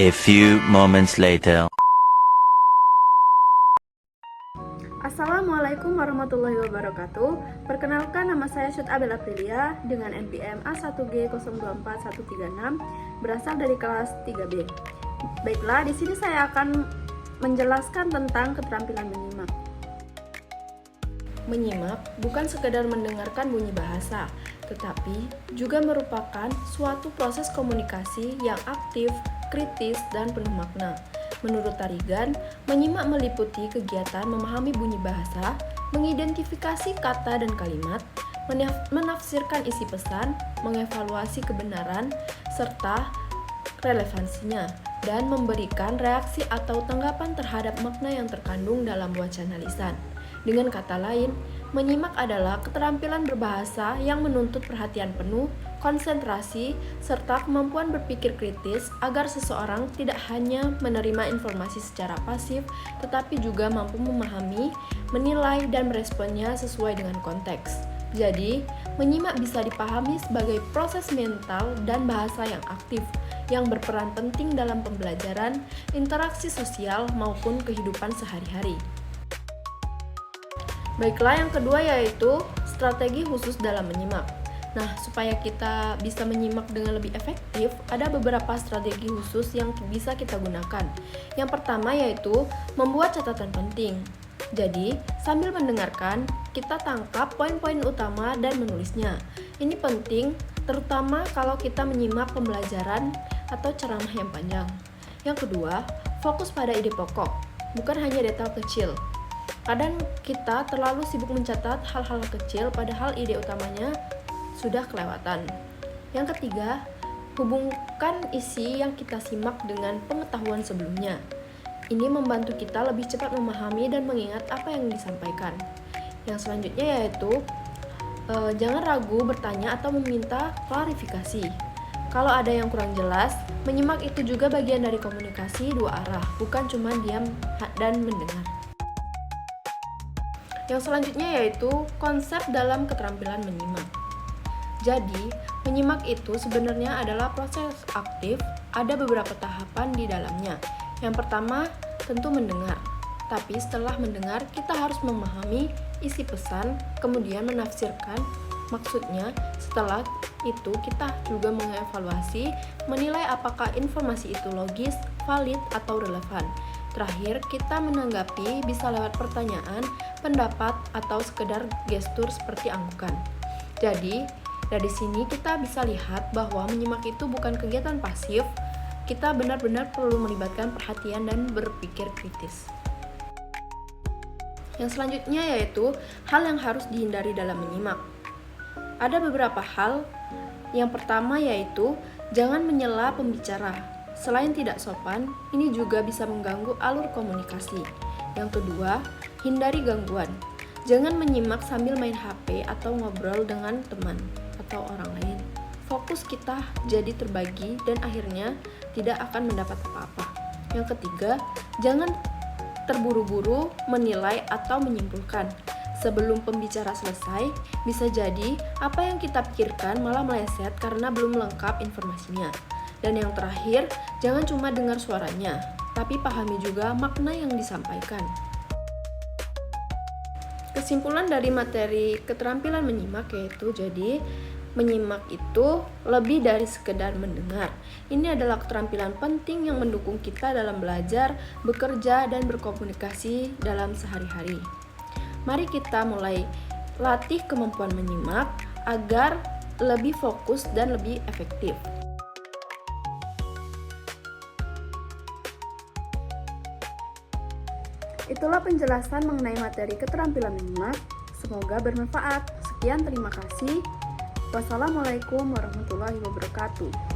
A few moments later. Assalamualaikum warahmatullahi wabarakatuh. Perkenalkan, nama saya Syut Abel Aprilia dengan NPM A1G024136 berasal dari kelas 3B. Baiklah, di sini saya akan menjelaskan tentang keterampilan menyimak. Menyimak bukan sekedar mendengarkan bunyi bahasa, tetapi juga merupakan suatu proses komunikasi yang aktif, kritis, dan penuh makna. Menurut Tarigan, menyimak meliputi kegiatan memahami bunyi bahasa, mengidentifikasi kata dan kalimat, menafsirkan isi pesan, mengevaluasi kebenaran, serta relevansinya, dan memberikan reaksi atau tanggapan terhadap makna yang terkandung dalam wacana lisan. Dengan kata lain, menyimak adalah keterampilan berbahasa yang menuntut perhatian penuh, konsentrasi, serta kemampuan berpikir kritis agar seseorang tidak hanya menerima informasi secara pasif, tetapi juga mampu memahami, menilai, dan meresponnya sesuai dengan konteks. Jadi, menyimak bisa dipahami sebagai proses mental dan bahasa yang aktif, yang berperan penting dalam pembelajaran, interaksi sosial, maupun kehidupan sehari-hari. Baiklah, yang kedua yaitu strategi khusus dalam menyimak. Nah, supaya kita bisa menyimak dengan lebih efektif, ada beberapa strategi khusus yang bisa kita gunakan. Yang pertama yaitu membuat catatan penting. Jadi, sambil mendengarkan, kita tangkap poin-poin utama dan menulisnya. Ini penting, terutama kalau kita menyimak pembelajaran atau ceramah yang panjang. Yang kedua, fokus pada ide pokok, bukan hanya detail kecil. Kadang kita terlalu sibuk mencatat hal-hal kecil padahal ide utamanya sudah kelewatan. Yang ketiga, hubungkan isi yang kita simak dengan pengetahuan sebelumnya. Ini membantu kita lebih cepat memahami dan mengingat apa yang disampaikan. Yang selanjutnya yaitu jangan ragu bertanya atau meminta klarifikasi. Kalau ada yang kurang jelas, menyimak itu juga bagian dari komunikasi dua arah, bukan cuma diam dan mendengar. Yang selanjutnya yaitu konsep dalam keterampilan menyimak. Jadi, menyimak itu sebenarnya adalah proses aktif, ada beberapa tahapan di dalamnya. Yang pertama, tentu mendengar. Tapi setelah mendengar, kita harus memahami isi pesan, kemudian menafsirkan maksudnya. Setelah itu, kita juga mengevaluasi, menilai apakah informasi itu logis, valid, atau relevan. Terakhir, kita menanggapi bisa lewat pertanyaan, pendapat, atau sekedar gestur seperti anggukan. Jadi, dari sini kita bisa lihat bahwa menyimak itu bukan kegiatan pasif, kita benar-benar perlu melibatkan perhatian dan berpikir kritis. Yang selanjutnya yaitu hal yang harus dihindari dalam menyimak. Ada beberapa hal. Yang pertama yaitu jangan menyela pembicara. Selain tidak sopan, ini juga bisa mengganggu alur komunikasi. Yang kedua, hindari gangguan. Jangan menyimak sambil main HP atau ngobrol dengan teman atau orang lain. Fokus kita jadi terbagi dan akhirnya tidak akan mendapat apa-apa. Yang ketiga, jangan terburu-buru menilai atau menyimpulkan. Sebelum pembicara selesai, bisa jadi apa yang kita pikirkan malah meleset karena belum lengkap informasinya. Dan yang terakhir, jangan cuma dengar suaranya, tapi pahami juga makna yang disampaikan. Kesimpulan dari materi keterampilan menyimak yaitu jadi menyimak itu lebih dari sekedar mendengar. Ini adalah keterampilan penting yang mendukung kita dalam belajar, bekerja, dan berkomunikasi dalam sehari-hari. Mari kita mulai latih kemampuan menyimak agar lebih fokus dan lebih efektif. Itulah penjelasan mengenai materi keterampilan menyimak. Semoga bermanfaat. Sekian, terima kasih. Wassalamualaikum warahmatullahi wabarakatuh.